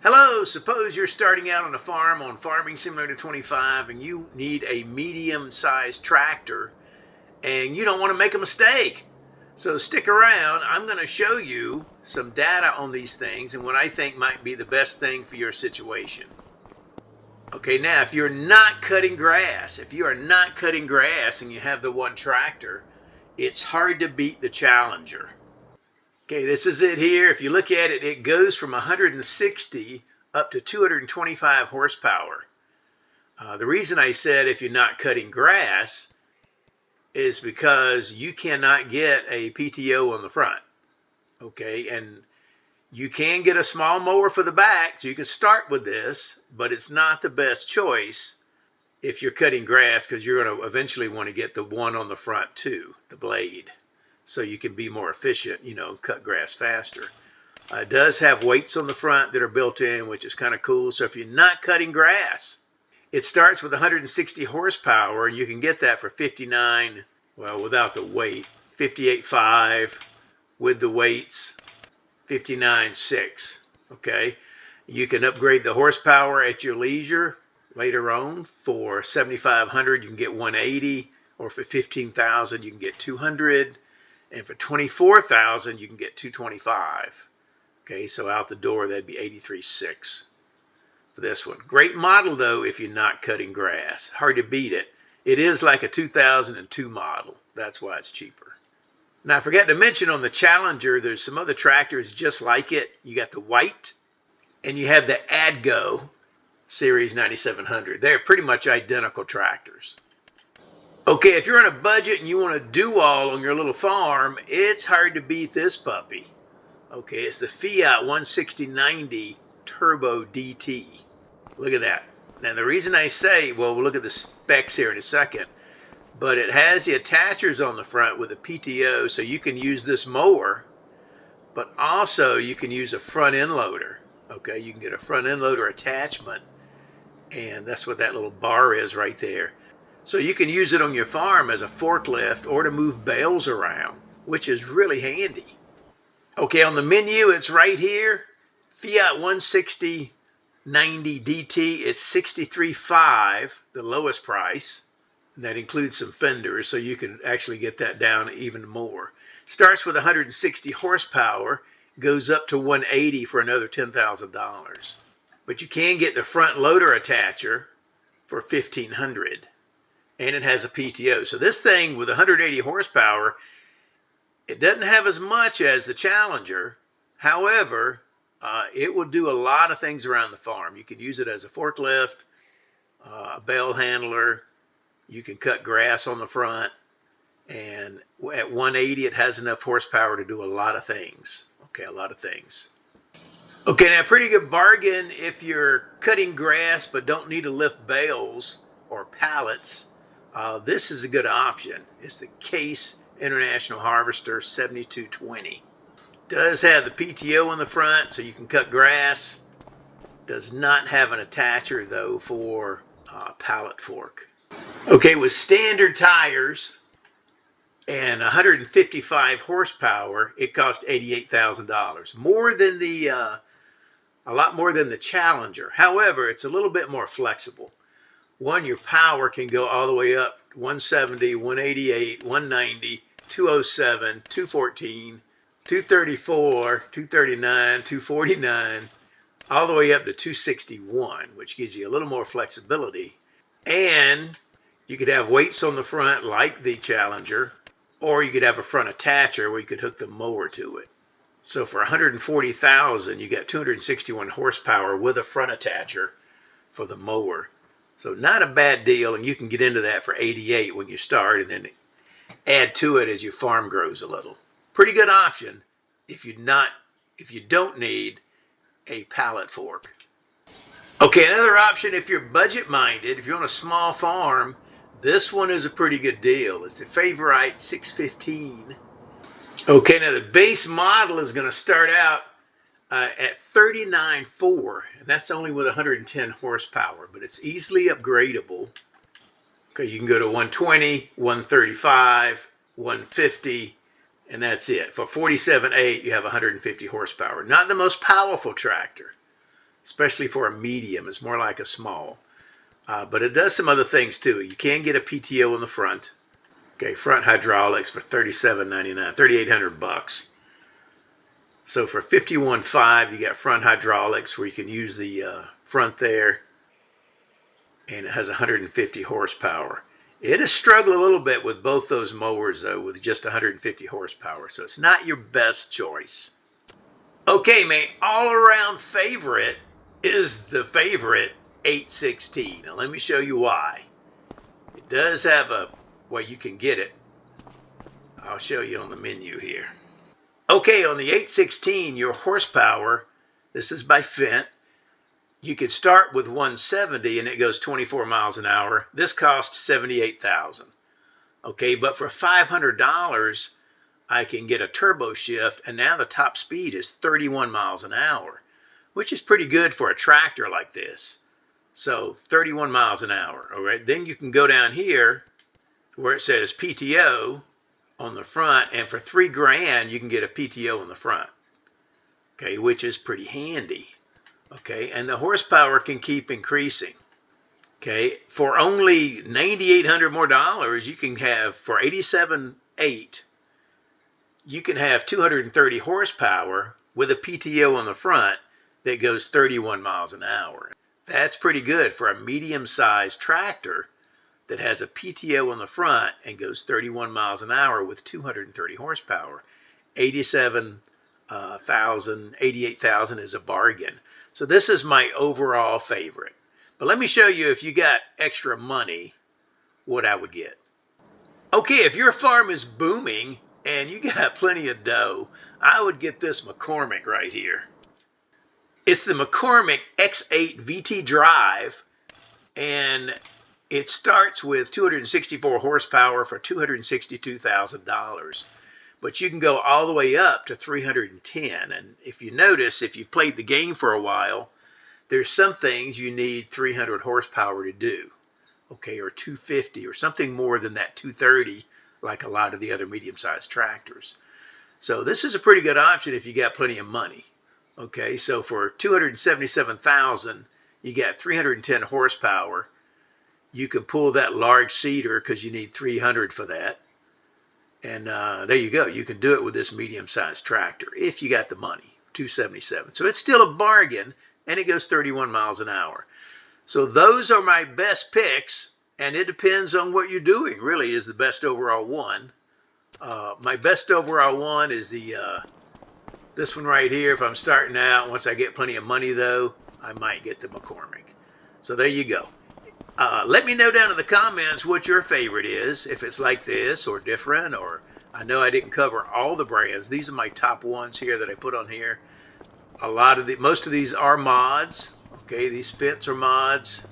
Hello, suppose you're starting out on a farm on Farming Simulator 25 and you need a medium-sized tractor and you don't want to make a mistake. So stick around. I'm going to show you some data on these things and what I think might be the best thing for your situation. Okay, now if you're not cutting grass, and you have the one tractor, it's hard to beat the Challenger. Okay, this is it here. If you look at it, it goes from 160 up to 225 horsepower. The reason I said if you're not cutting grass is because you cannot get a PTO on the front. Okay, and you can get a small mower for the back, so you can start with this, but it's not the best choice if you're cutting grass because you're going to eventually want to get the one on the front too, the blade, so you can be more efficient, cut grass faster. It does have weights on the front that are built in, which is kind of cool. So if you're not cutting grass, it starts with 160 horsepower, and you can get that for 59, well, without the weight, 58.5, with the weights, 59.6, okay? You can upgrade the horsepower at your leisure later on. For 7,500, you can get 180, or for 15,000, you can get 200, and for 24,000, you can get 225. Okay, so out the door, that'd be 83.6 for this one. Great model, though, if you're not cutting grass. Hard to beat it. It is like a 2002 model. That's why it's cheaper. Now, I forgot to mention on the Challenger, there's some other tractors just like it. You got the white, and you have the ADGO Series 9700. They're pretty much identical tractors. Okay, if you're on a budget and you want to do all on your little farm, it's hard to beat this puppy. Okay, it's the Fiat 160/90 Turbo DT. Look at that. Now the reason I say, well, we'll look at the specs here in a second, but it has the attachers on the front with a PTO, so you can use this mower, but also you can use a front end loader. Okay, you can get a front end loader attachment, and that's what that little bar is right there. So you can use it on your farm as a forklift or to move bales around, which is really handy. Okay, on the menu, it's right here. Fiat 160/90 DT, it's 63.5, the lowest price. And that includes some fenders, so you can actually get that down even more. Starts with 160 horsepower, goes up to 180 for another $10,000. But you can get the front loader attacher for $1,500. And it has a PTO. So this thing with 180 horsepower, it doesn't have as much as the Challenger. However, it will do a lot of things around the farm. You could use it as a forklift, a bale handler. You can cut grass on the front. And at 180, it has enough horsepower to do a lot of things. Okay, a lot of things. Okay, now pretty good bargain if you're cutting grass but don't need to lift bales or pallets. This is a good option. It's the Case International Harvester 7220. Does have the PTO on the front, so you can cut grass. Does not have an attacher, though, for pallet fork. Okay, with standard tires and 155 horsepower, it cost $88,000. More than a lot more than the Challenger. However, it's a little bit more flexible. One, your power can go all the way up 170, 188, 190, 207, 214, 234, 239, 249, all the way up to 261, which gives you a little more flexibility. And you could have weights on the front like the Challenger, or you could have a front attacher where you could hook the mower to it. So for $140,000, you got 261 horsepower with a front attacher for the mower. So not a bad deal, and you can get into that for 88 when you start, and then add to it as your farm grows a little. Pretty good option if you don't need a pallet fork. Okay, another option if you're budget minded, if you're on a small farm, this one is a pretty good deal. It's the Favorit 615. Okay, now the base model is going to start out at 39.4, and that's only with 110 horsepower, but it's easily upgradable. Okay, you can go to 120, 135, 150, and that's it. For 47.8, you have 150 horsepower. Not the most powerful tractor. especially for a medium. It's more like a small. But it does some other things too. You can get a PTO in the front. Okay, front hydraulics for $37.99, $3,800. So for $51.5, you got front hydraulics where you can use the front there, and it has 150 horsepower. It'll struggle a little bit with both those mowers though, with just 150 horsepower. So it's not your best choice. Okay, my all-around favorite is the Favorit 816. Now let me show you why. It does have a way you can get it. I'll show you on the menu here. Okay, on the 816, your horsepower, this is by Fendt, you can start with 170 and it goes 24 miles an hour. This costs $78,000. Okay, but for $500, I can get a turbo shift, and now the top speed is 31 miles an hour, which is pretty good for a tractor like this. So 31 miles an hour. All right, then you can go down here where it says PTO on the front, and for $3,000 you can get a PTO on the front. Okay, which is pretty handy. Okay, and the horsepower can keep increasing. Okay, for only $9,800 more dollars, you can have, for $87,800, you can have 230 horsepower with a PTO on the front that goes 31 miles an hour. That's pretty good for a medium-sized tractor that has a PTO on the front and goes 31 miles an hour with 230 horsepower. 88,000 is a bargain. So this is my overall favorite. But let me show you, if you got extra money, what I would get. Okay, if your farm is booming and you got plenty of dough, I would get this McCormick right here. It's the McCormick X8 VT Drive, and it starts with 264 horsepower for $262,000. But you can go all the way up to 310. And if you notice, if you've played the game for a while, there's some things you need 300 horsepower to do, okay, or 250 or something more than that 230, like a lot of the other medium-sized tractors. So this is a pretty good option if you got plenty of money. Okay, so for $277,000, you got 310 horsepower. You can pull that large seeder because you need 300 for that. And there you go. You can do it with this medium-sized tractor if you got the money, $277,000. So it's still a bargain, and it goes 31 miles an hour. So those are my best picks, and it depends on what you're doing, really, is the best overall one. My best overall one is the this one right here. If I'm starting out, once I get plenty of money, though, I might get the McCormick. So there you go. Let me know down in the comments what your favorite is, if it's like this or different, or I know I didn't cover all the brands. These are my top ones here that I put on here. Most of these are mods. Okay, these Fendts are mods.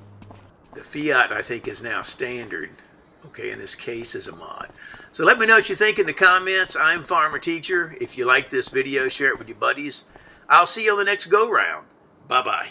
The Fiat, I think, is now standard. Okay, and this case is a mod. So let me know what you think in the comments. I'm Farmer Teacher. If you like this video, share it with your buddies. I'll see you on the next go-round. Bye-bye.